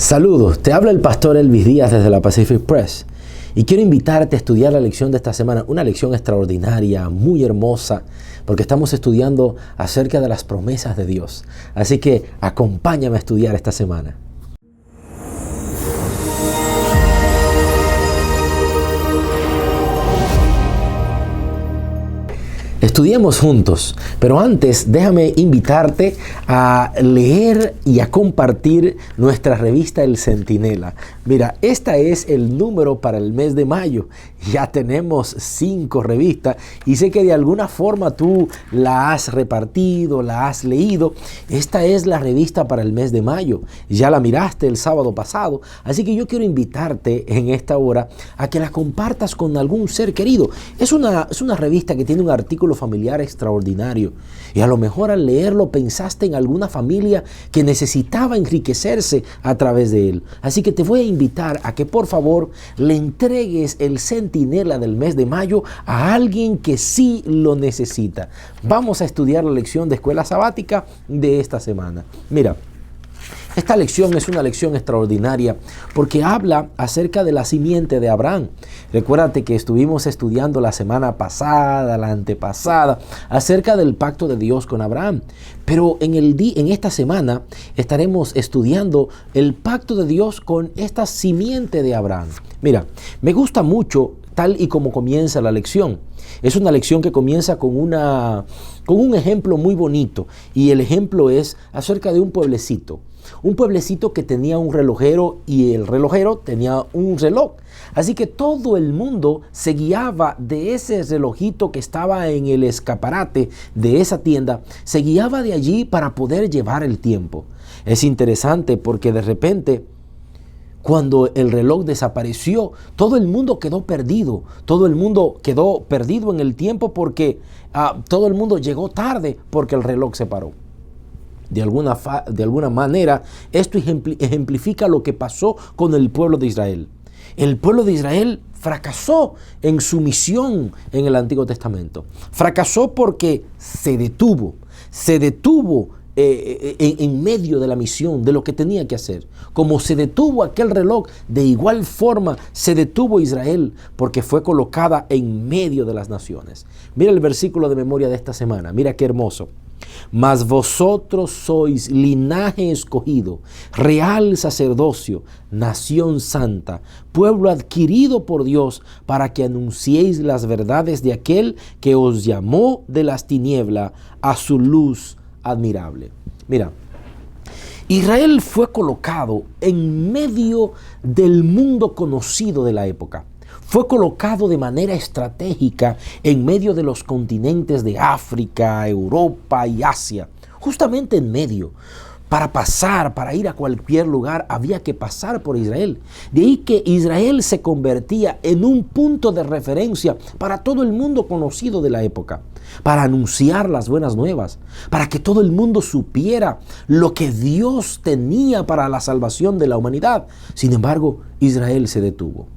Saludos, te habla el pastor Elvis Díaz desde la Pacific Press y quiero invitarte a estudiar la lección de esta semana, una lección extraordinaria, muy hermosa, porque estamos estudiando acerca de las promesas de Dios. Así que acompáñame a estudiar esta semana. Estudiemos juntos, pero antes déjame invitarte a leer y a compartir nuestra revista El Centinela. Mira, esta es el número para el mes de mayo. Ya tenemos 5 revistas y sé que de alguna forma tú la has repartido, la has leído. Esta es la revista para el mes de mayo. Ya la miraste el sábado pasado, así que yo quiero invitarte en esta hora a que la compartas con algún ser querido. Es una revista que tiene un artículo familiar extraordinario y a lo mejor al leerlo pensaste en alguna familia que necesitaba enriquecerse a través de él. Así que te voy a invitar a que por favor le entregues el Centinela del mes de mayo a alguien que sí lo necesita. Vamos a estudiar la lección de escuela sabática de esta semana. Mira, esta lección es una lección extraordinaria porque habla acerca de la simiente de Abraham. Recuérdate que estuvimos estudiando la semana pasada, la antepasada, acerca del pacto de Dios con Abraham. Pero en esta semana estaremos estudiando el pacto de Dios con esta simiente de Abraham. Mira, me gusta mucho tal y como comienza la lección. Es una lección que comienza con un ejemplo muy bonito y el ejemplo es acerca de un pueblecito. Un pueblecito que tenía un relojero y el relojero tenía un reloj. Así que todo el mundo se guiaba de ese relojito que estaba en el escaparate de esa tienda. Se guiaba de allí para poder llevar el tiempo. Es interesante porque de repente, cuando el reloj desapareció, todo el mundo quedó perdido. Todo el mundo quedó perdido en el tiempo porque todo el mundo llegó tarde porque el reloj se paró. De alguna manera, esto ejemplifica lo que pasó con el pueblo de Israel. El pueblo de Israel fracasó en su misión en el Antiguo Testamento. Fracasó porque se detuvo en medio de la misión, de lo que tenía que hacer. Como se detuvo aquel reloj, de igual forma se detuvo Israel porque fue colocada en medio de las naciones. Mira el versículo de memoria de esta semana, mira qué hermoso. Mas vosotros sois linaje escogido, real sacerdocio, nación santa, pueblo adquirido por Dios, para que anunciéis las verdades de aquel que os llamó de las tinieblas a su luz admirable. Mira, Israel fue colocado en medio del mundo conocido de la época. Fue colocado de manera estratégica en medio de los continentes de África, Europa y Asia. Justamente en medio. Para ir a cualquier lugar había que pasar por Israel. De ahí que Israel se convertía en un punto de referencia para todo el mundo conocido de la época, para anunciar las buenas nuevas, para que todo el mundo supiera lo que Dios tenía para la salvación de la humanidad. Sin embargo, Israel se detuvo.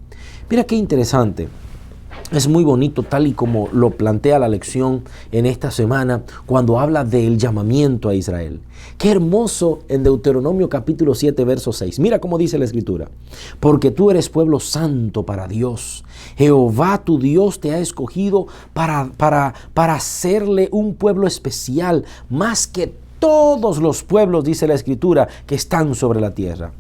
Mira qué interesante. Es muy bonito tal y como lo plantea la lección en esta semana cuando habla del llamamiento a Israel. Qué hermoso en Deuteronomio capítulo 7 verso 6. Mira cómo dice la escritura. Porque tú eres pueblo santo para Dios. Jehová tu Dios te ha escogido para hacerle un pueblo especial más que todos los pueblos, dice la escritura, que están sobre la tierra.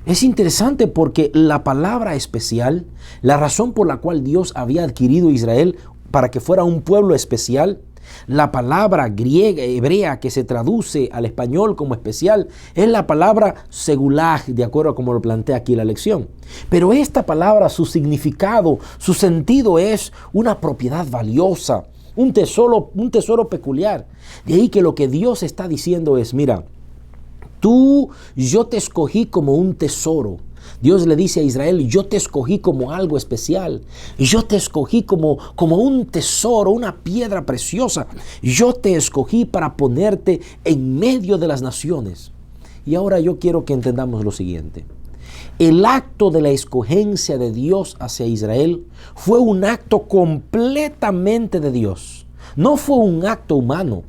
Es interesante porque la palabra especial, la razón por la cual Dios había adquirido a Israel para que fuera un pueblo especial, la palabra griega, hebrea, que se traduce al español como especial, es la palabra segulaj, de acuerdo a como lo plantea aquí la lección. Pero esta palabra, su significado, su sentido es una propiedad valiosa, un tesoro peculiar. De ahí que lo que Dios está diciendo es, mira, yo te escogí como un tesoro. Dios le dice a Israel, yo te escogí como algo especial. Yo te escogí como un tesoro, una piedra preciosa. Yo te escogí para ponerte en medio de las naciones. Y ahora yo quiero que entendamos lo siguiente. El acto de la escogencia de Dios hacia Israel fue un acto completamente de Dios. No fue un acto humano.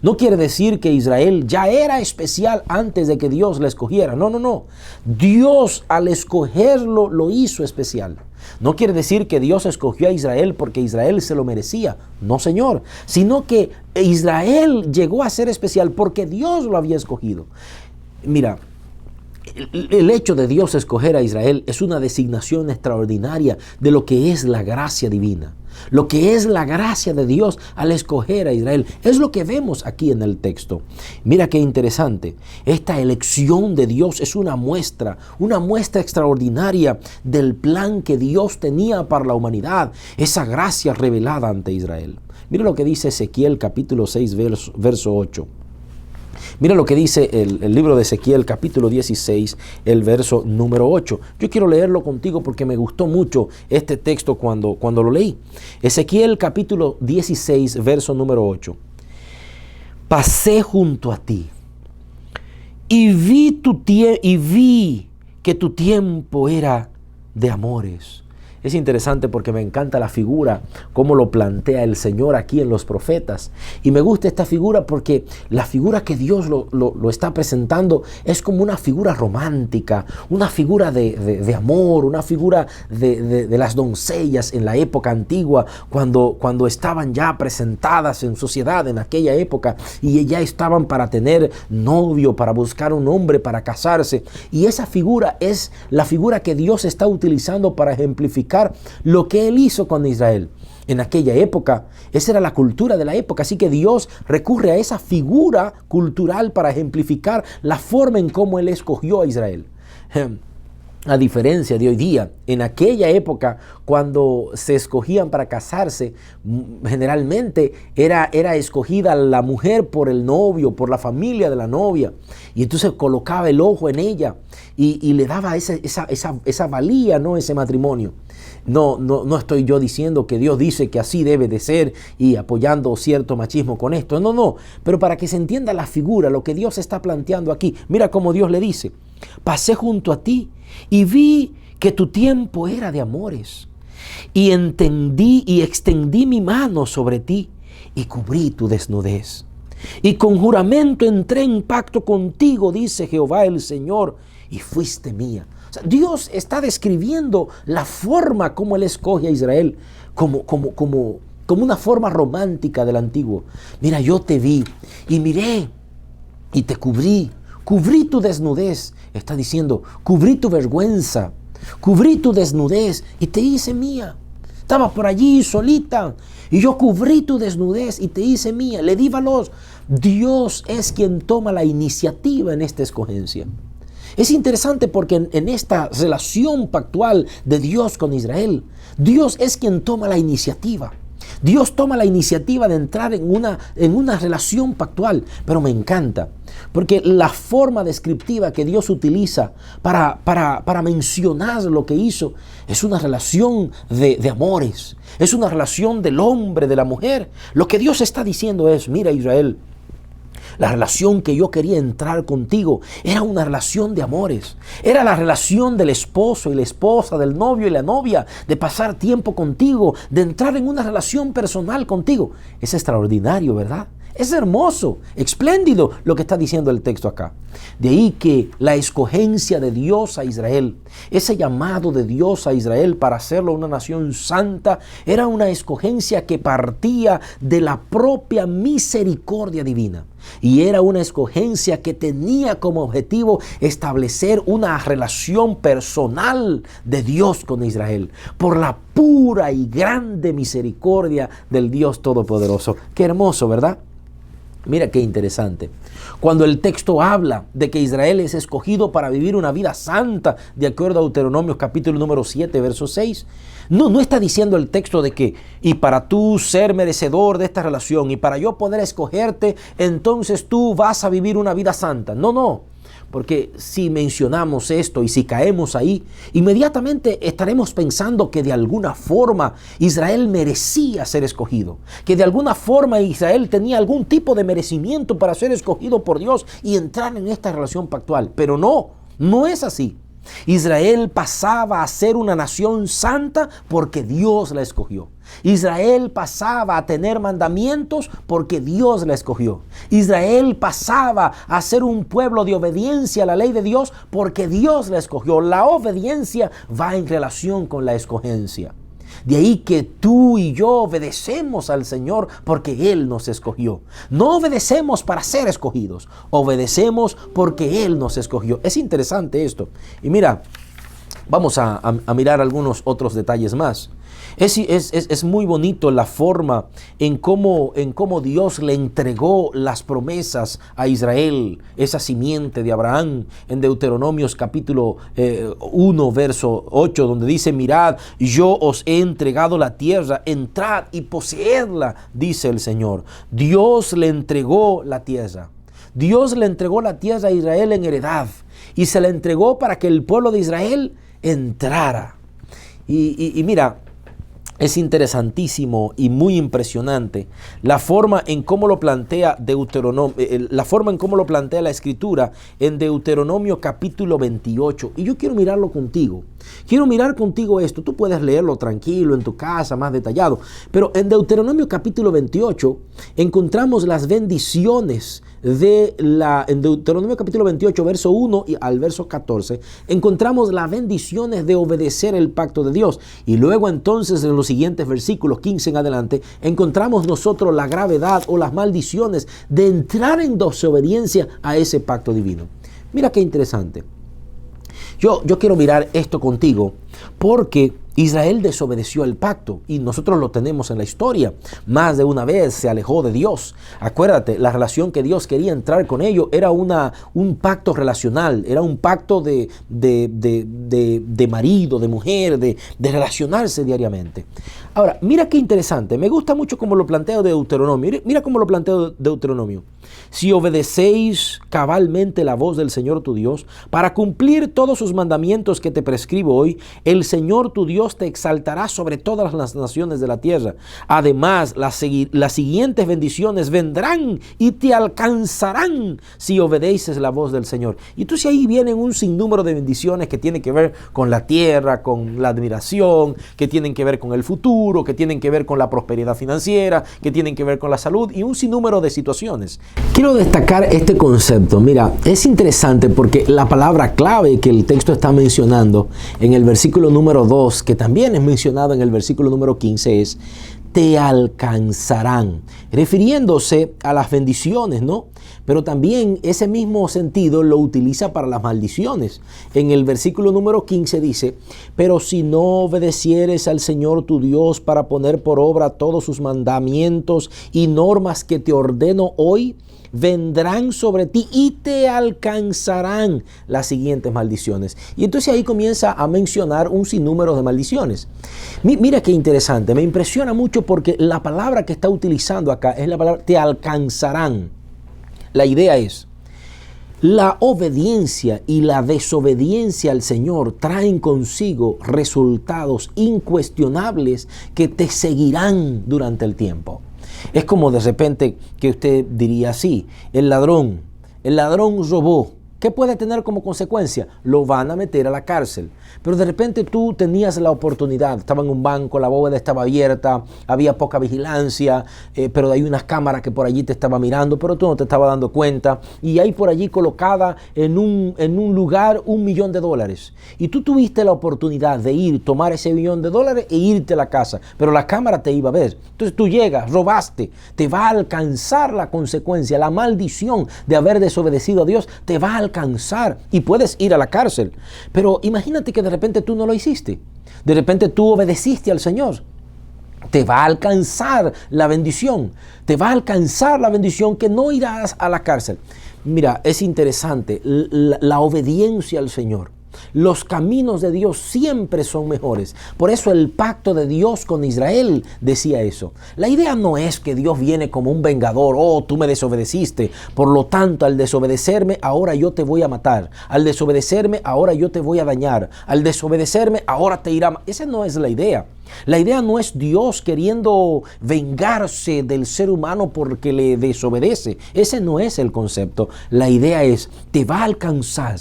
No quiere decir que Israel ya era especial antes de que Dios la escogiera. No, no, no. Dios al escogerlo lo hizo especial. No quiere decir que Dios escogió a Israel porque Israel se lo merecía. No, Señor. Sino que Israel llegó a ser especial porque Dios lo había escogido. Mira, el hecho de Dios escoger a Israel es una designación extraordinaria de lo que es la gracia divina. Lo que es la gracia de Dios al escoger a Israel. Es lo que vemos aquí en el texto. Mira qué interesante. Esta elección de Dios es una muestra extraordinaria del plan que Dios tenía para la humanidad. Esa gracia revelada ante Israel. Mira lo que dice Ezequiel capítulo 6, verso 8. Mira lo que dice el libro de Ezequiel capítulo 16, el verso número 8. Yo quiero leerlo contigo porque me gustó mucho este texto cuando lo leí. Ezequiel capítulo 16, verso número 8. Pasé junto a ti y vi que tu tiempo era de amores. Es interesante porque me encanta la figura, cómo lo plantea el Señor aquí en los profetas. Y me gusta esta figura porque la figura que Dios lo está presentando es como una figura romántica, una figura de amor, una figura de las doncellas en la época antigua, cuando estaban ya presentadas en sociedad en aquella época y ya estaban para tener novio, para buscar un hombre, para casarse. Y esa figura es la figura que Dios está utilizando para ejemplificar lo que Él hizo con Israel. En aquella época, esa era la cultura de la época, así que Dios recurre a esa figura cultural para ejemplificar la forma en cómo Él escogió a Israel. A diferencia de hoy día, en aquella época, cuando se escogían para casarse, generalmente era escogida la mujer por el novio, por la familia de la novia, y entonces colocaba el ojo en ella y le daba esa valía, ¿no? Ese matrimonio. No estoy yo diciendo que Dios dice que así debe de ser y apoyando cierto machismo con esto. No. Pero para que se entienda la figura, lo que Dios está planteando aquí. Mira cómo Dios le dice: pasé junto a ti y vi que tu tiempo era de amores. Y entendí y extendí mi mano sobre ti y cubrí tu desnudez. Y con juramento entré en pacto contigo, dice Jehová el Señor, y fuiste mía. O sea, Dios está describiendo la forma como Él escoge a Israel como una forma romántica del antiguo. Mira, yo te vi y miré y te cubrí tu desnudez. Está diciendo, cubrí tu vergüenza, cubrí tu desnudez y te hice mía. Estaba por allí solita y yo cubrí tu desnudez y te hice mía. Le di valor. Dios es quien toma la iniciativa en esta escogencia. Es interesante porque en esta relación pactual de Dios con Israel, Dios es quien toma la iniciativa. Dios toma la iniciativa de entrar en una relación pactual. Pero me encanta, porque la forma descriptiva que Dios utiliza para mencionar lo que hizo es una relación de amores. Es una relación del hombre, de la mujer. Lo que Dios está diciendo es: mira, Israel, la relación que yo quería entrar contigo era una relación de amores. Era la relación del esposo y la esposa, del novio y la novia, de pasar tiempo contigo, de entrar en una relación personal contigo. Es extraordinario, ¿verdad? Es hermoso, espléndido lo que está diciendo el texto acá. De ahí que la escogencia de Dios a Israel, ese llamado de Dios a Israel para hacerlo una nación santa, era una escogencia que partía de la propia misericordia divina. Y era una escogencia que tenía como objetivo establecer una relación personal de Dios con Israel, por la pura y grande misericordia del Dios Todopoderoso. Qué hermoso, ¿verdad? Mira qué interesante. Cuando el texto habla de que Israel es escogido para vivir una vida santa, de acuerdo a Deuteronomio capítulo número 7, verso 6, no está diciendo el texto de que, y para tú ser merecedor de esta relación, y para yo poder escogerte, entonces tú vas a vivir una vida santa. No. Porque si mencionamos esto y si caemos ahí, inmediatamente estaremos pensando que de alguna forma Israel merecía ser escogido, que de alguna forma Israel tenía algún tipo de merecimiento para ser escogido por Dios y entrar en esta relación pactual. Pero no es así. Israel pasaba a ser una nación santa porque Dios la escogió. Israel pasaba a tener mandamientos porque Dios la escogió. Israel pasaba a ser un pueblo de obediencia a la ley de Dios porque Dios la escogió. La obediencia va en relación con la escogencia. De ahí que tú y yo obedecemos al Señor porque Él nos escogió. No obedecemos para ser escogidos, obedecemos porque Él nos escogió. Es interesante esto. Y mira, vamos a mirar algunos otros detalles más. Es muy bonito la forma en cómo Dios le entregó las promesas a Israel, esa simiente de Abraham, en Deuteronomios capítulo 1, verso 8, donde dice: mirad, yo os he entregado la tierra, entrad y poseedla, dice el Señor. Dios le entregó la tierra. Dios le entregó la tierra a Israel en heredad y se la entregó para que el pueblo de Israel entrara. Y mira, es interesantísimo y muy impresionante la forma en cómo lo plantea Deuteronomio, la forma en cómo lo plantea la Escritura en Deuteronomio capítulo 28. Y yo quiero mirarlo contigo. Quiero mirar contigo esto. Tú puedes leerlo tranquilo en tu casa, más detallado. Pero en Deuteronomio capítulo 28 encontramos las bendiciones en Deuteronomio capítulo 28, verso 1 y al verso 14, encontramos las bendiciones de obedecer el pacto de Dios. Y luego entonces en los siguientes versículos 15 en adelante, encontramos nosotros la gravedad o las maldiciones de entrar en desobediencia a ese pacto divino. Mira qué interesante. Yo quiero mirar esto contigo porque Israel desobedeció el pacto y nosotros lo tenemos en la historia. Más de una vez se alejó de Dios. Acuérdate, la relación que Dios quería entrar con ellos era un pacto relacional, era un pacto de marido, de mujer, de relacionarse diariamente. Ahora, mira qué interesante. Me gusta mucho cómo lo plantea Deuteronomio. Mira cómo lo plantea Deuteronomio. Si obedecéis cabalmente la voz del Señor tu Dios, para cumplir todos sus mandamientos que te prescribo hoy, el Señor tu Dios te exaltará sobre todas las naciones de la tierra. Además, las siguientes bendiciones vendrán y te alcanzarán si obedeces la voz del Señor. Y entonces ahí vienen un sinnúmero de bendiciones que tienen que ver con la tierra, con la admiración, que tienen que ver con el futuro, que tienen que ver con la prosperidad financiera, que tienen que ver con la salud y un sinnúmero de situaciones. Quiero destacar este concepto. Mira, es interesante porque la palabra clave que el texto está mencionando en el versículo número 2, que también es mencionado en el versículo número 15, es te alcanzarán, refiriéndose a las bendiciones, ¿no? Pero también ese mismo sentido lo utiliza para las maldiciones. En el versículo número 15 dice: pero si no obedecieres al Señor tu Dios para poner por obra todos sus mandamientos y normas que te ordeno hoy, vendrán sobre ti y te alcanzarán las siguientes maldiciones. Y entonces ahí comienza a mencionar un sinnúmero de maldiciones. Mira qué interesante, me impresiona mucho porque la palabra que está utilizando acá es la palabra te alcanzarán. La idea es, la obediencia y la desobediencia al Señor traen consigo resultados incuestionables que te seguirán durante el tiempo. Es como de repente que usted diría así: el ladrón robó. ¿Qué puede tener como consecuencia? Lo van a meter a la cárcel. Pero de repente tú tenías la oportunidad, estaba en un banco, la bóveda estaba abierta, había poca vigilancia, pero hay unas cámaras que por allí te estaban mirando, pero tú no te estabas dando cuenta. Y hay por allí colocada en un lugar $1.000.000. Y tú tuviste la oportunidad de ir, tomar ese $1.000.000 e irte a la casa, pero la cámara te iba a ver. Entonces tú llegas, robaste, te va a alcanzar la consecuencia, la maldición de haber desobedecido a Dios, te va a alcanzar y puedes ir a la cárcel. Pero imagínate que de repente tú no lo hiciste. De repente tú obedeciste al Señor. Te va a alcanzar la bendición. Te va a alcanzar la bendición que no irás a la cárcel. Mira, es interesante la obediencia al Señor. Los caminos de Dios siempre son mejores. Por eso el pacto de Dios con Israel decía eso. La idea no es que Dios viene como un vengador. Oh, tú me desobedeciste, por lo tanto al desobedecerme ahora yo te voy a matar. Al desobedecerme ahora yo te voy a dañar. Al desobedecerme ahora te irá. Esa no es la idea. La idea no es Dios queriendo vengarse del ser humano porque le desobedece. Ese no es el concepto. La idea es, te va a alcanzar.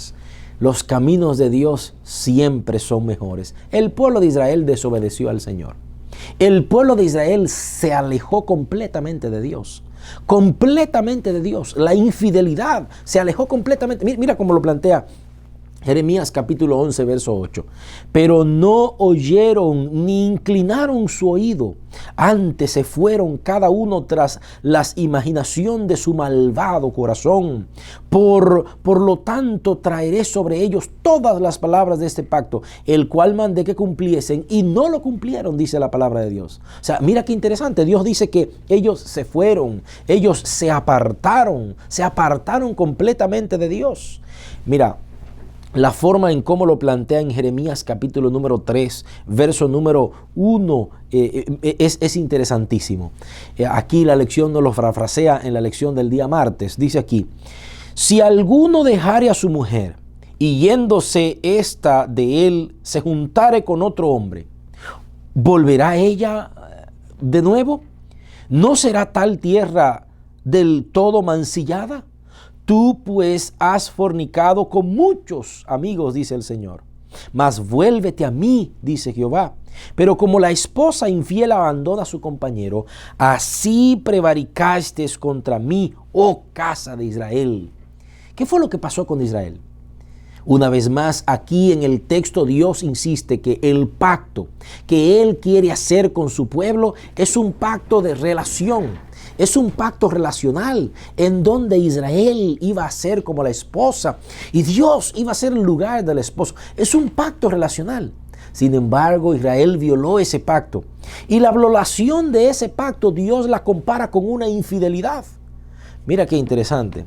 Los caminos de Dios siempre son mejores. El pueblo de Israel desobedeció al Señor. El pueblo de Israel se alejó completamente de Dios. Completamente de Dios. La infidelidad se alejó completamente. Mira cómo lo plantea Jeremías capítulo 11, verso 8. Pero no oyeron ni inclinaron su oído. Antes se fueron cada uno tras las imaginación de su malvado corazón. Por lo tanto, traeré sobre ellos todas las palabras de este pacto, el cual mandé que cumpliesen, y no lo cumplieron, dice la palabra de Dios. O sea, mira qué interesante. Dios dice que ellos se fueron, ellos se apartaron completamente de Dios. Mira, la forma en cómo lo plantea en Jeremías capítulo número 3, verso número 1, es interesantísimo. Aquí la lección nos lo parafrasea en la lección del día martes. Dice aquí: si alguno dejare a su mujer y yéndose ésta de él se juntare con otro hombre, ¿volverá ella de nuevo? ¿No será tal tierra del todo mancillada? Tú pues has fornicado con muchos amigos, dice el Señor. Mas vuélvete a mí, dice Jehová. Pero como la esposa infiel abandona a su compañero, así prevaricaste contra mí, oh casa de Israel. ¿Qué fue lo que pasó con Israel? Una vez más, aquí en el texto Dios insiste que el pacto que Él quiere hacer con su pueblo es un pacto de relación. Es un pacto relacional en donde Israel iba a ser como la esposa y Dios iba a ser el lugar del esposo. Es un pacto relacional. Sin embargo, Israel violó ese pacto. Y la violación de ese pacto Dios la compara con una infidelidad. Mira qué interesante.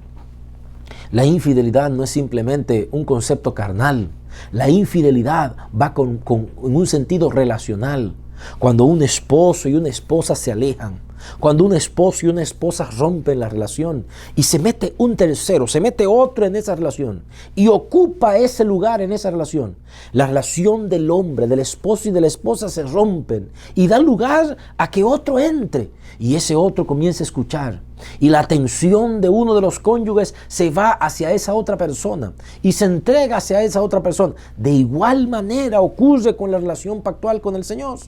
La infidelidad no es simplemente un concepto carnal. La infidelidad va en un sentido relacional. Cuando un esposo y una esposa se alejan, cuando un esposo y una esposa rompen la relación y se mete un tercero, se mete otro en esa relación y ocupa ese lugar en esa relación, la relación del hombre, del esposo y de la esposa se rompen y da lugar a que otro entre y ese otro comienza a escuchar y la atención de uno de los cónyuges se va hacia esa otra persona y se entrega hacia esa otra persona. De igual manera ocurre con la relación pactual con el Señor.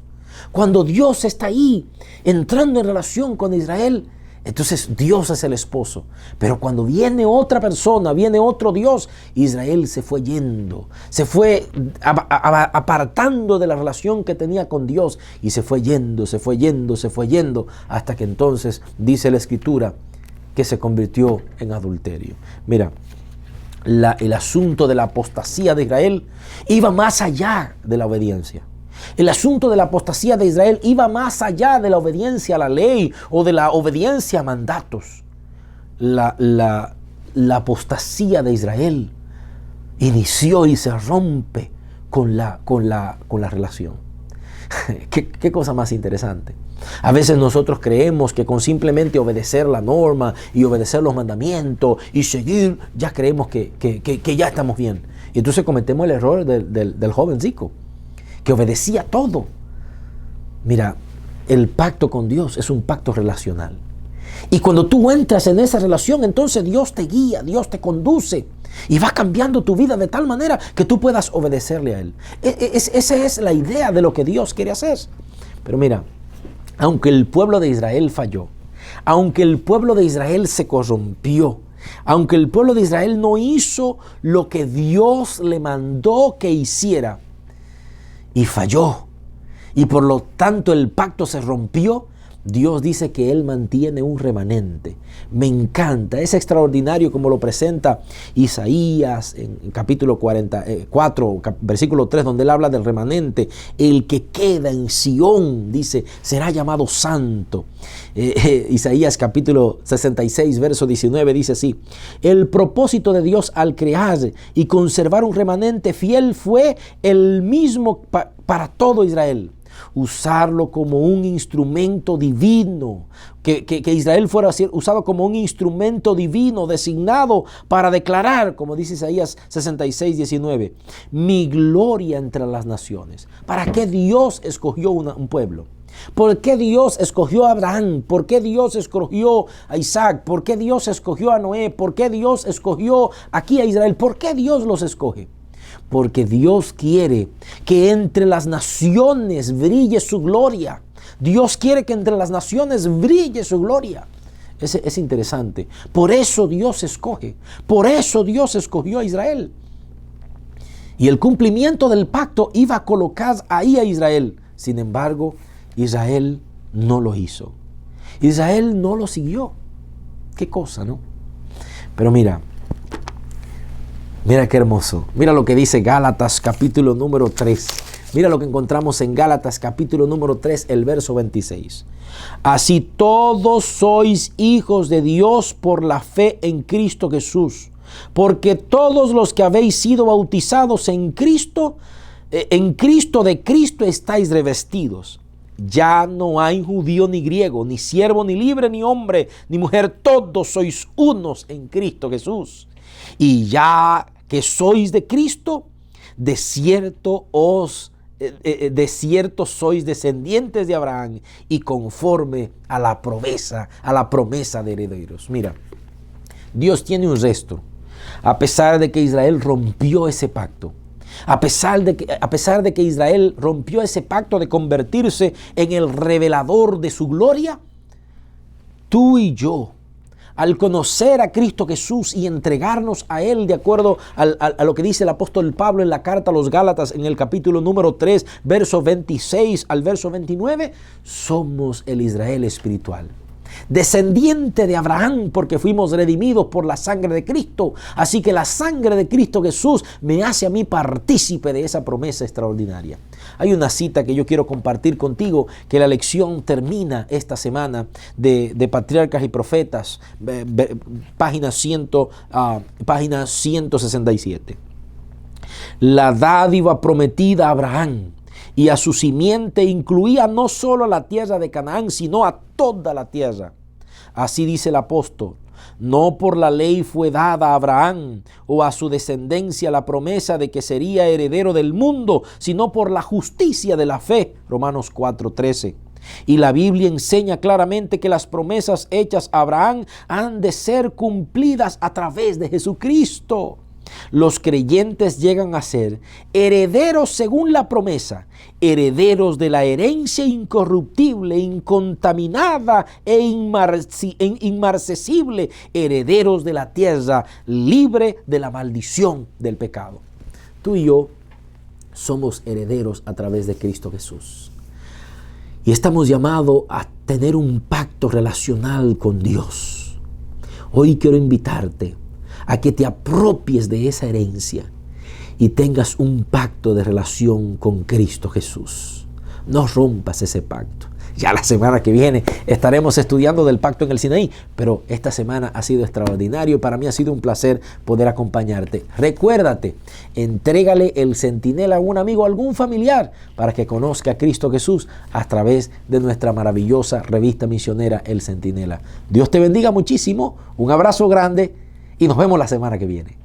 Cuando Dios está ahí entrando en relación con Israel, entonces Dios es el esposo. Pero cuando viene otra persona, viene otro Dios, Israel se fue yendo, se fue apartando de la relación que tenía con Dios y se fue yendo, hasta que entonces dice la Escritura que se convirtió en adulterio. Mira, el asunto de la apostasía de Israel iba más allá de la obediencia. El asunto de la apostasía de Israel iba más allá de la obediencia a la ley o de la obediencia a mandatos. La apostasía de Israel inició y se rompe con la relación. ¿Qué cosa más interesante? A veces nosotros creemos que con simplemente obedecer la norma y obedecer los mandamientos y seguir, ya creemos que ya estamos bien. Y entonces cometemos el error del jovencico que obedecía todo. Mira, el pacto con Dios es un pacto relacional. Y cuando tú entras en esa relación, entonces Dios te guía, Dios te conduce y va cambiando tu vida de tal manera que tú puedas obedecerle a Él. Esa es la idea de lo que Dios quiere hacer. Pero mira, aunque el pueblo de Israel falló, aunque el pueblo de Israel se corrompió, aunque el pueblo de Israel no hizo lo que Dios le mandó que hiciera, y falló, y por lo tanto el pacto se rompió, Dios dice que Él mantiene un remanente. Me encanta, es extraordinario como lo presenta Isaías en capítulo 44, versículo 3, donde Él habla del remanente. El que queda en Sión, dice, será llamado santo. Isaías capítulo 66, verso 19, dice así: el propósito de Dios al crear y conservar un remanente fiel fue el mismo para todo Israel. Usarlo como un instrumento divino, que Israel fuera usado como un instrumento divino designado para declarar, como dice Isaías 66, 19, mi gloria entre las naciones. ¿Para qué Dios escogió un pueblo? ¿Por qué Dios escogió a Abraham? ¿Por qué Dios escogió a Isaac? ¿Por qué Dios escogió a Noé? ¿Por qué Dios escogió aquí a Israel? ¿Por qué Dios los escoge? Porque Dios quiere que entre las naciones brille su gloria. Dios quiere que entre las naciones brille su gloria. Es interesante. Por eso Dios escoge. Por eso Dios escogió a Israel. Y el cumplimiento del pacto iba a colocar ahí a Israel. Sin embargo, Israel no lo hizo. Israel no lo siguió. Qué cosa, ¿no? Pero mira qué hermoso. Mira lo que dice Gálatas capítulo número 3. Mira lo que encontramos en Gálatas capítulo número 3, el verso 26. Así todos sois hijos de Dios por la fe en Cristo Jesús. Porque todos los que habéis sido bautizados en Cristo de Cristo estáis revestidos. Ya no hay judío ni griego, ni siervo ni libre, ni hombre ni mujer, todos sois unos en Cristo Jesús. Y ya que sois de Cristo, de cierto sois descendientes de Abraham y conforme a la promesa de herederos. Mira, Dios tiene un resto. A pesar de que Israel rompió ese pacto, a pesar de que Israel rompió ese pacto de convertirse en el revelador de su gloria, tú y yo, al conocer a Cristo Jesús y entregarnos a Él de acuerdo a lo que dice el apóstol Pablo en la carta a los Gálatas en el capítulo número 3, verso 26 al verso 29, somos el Israel espiritual. Descendiente de Abraham, porque fuimos redimidos por la sangre de Cristo. Así que la sangre de Cristo Jesús me hace a mí partícipe de esa promesa extraordinaria. Hay una cita que yo quiero compartir contigo, que la lección termina esta semana de Patriarcas y Profetas, página 167. La dádiva prometida a Abraham y a su simiente incluía no solo a la tierra de Canaán, sino a toda la tierra. Así dice el apóstol: no por la ley fue dada a Abraham o a su descendencia la promesa de que sería heredero del mundo, sino por la justicia de la fe. Romanos 4:13. Y la Biblia enseña claramente que las promesas hechas a Abraham han de ser cumplidas a través de Jesucristo. Los creyentes llegan a ser herederos según la promesa, herederos de la herencia incorruptible, incontaminada e inmarcesible, herederos de la tierra libre de la maldición del pecado. Tú y yo somos herederos a través de Cristo Jesús. Y estamos llamados a tener un pacto relacional con Dios. Hoy quiero invitarte a que te apropies de esa herencia y tengas un pacto de relación con Cristo Jesús. No rompas ese pacto. Ya la semana que viene estaremos estudiando del pacto en el Sinaí, pero esta semana ha sido extraordinario. Para mí ha sido un placer poder acompañarte. Recuérdate, entrégale el centinela a un amigo, a algún familiar, para que conozca a Cristo Jesús a través de nuestra maravillosa revista misionera El Centinela. Dios te bendiga muchísimo, un abrazo grande y nos vemos la semana que viene.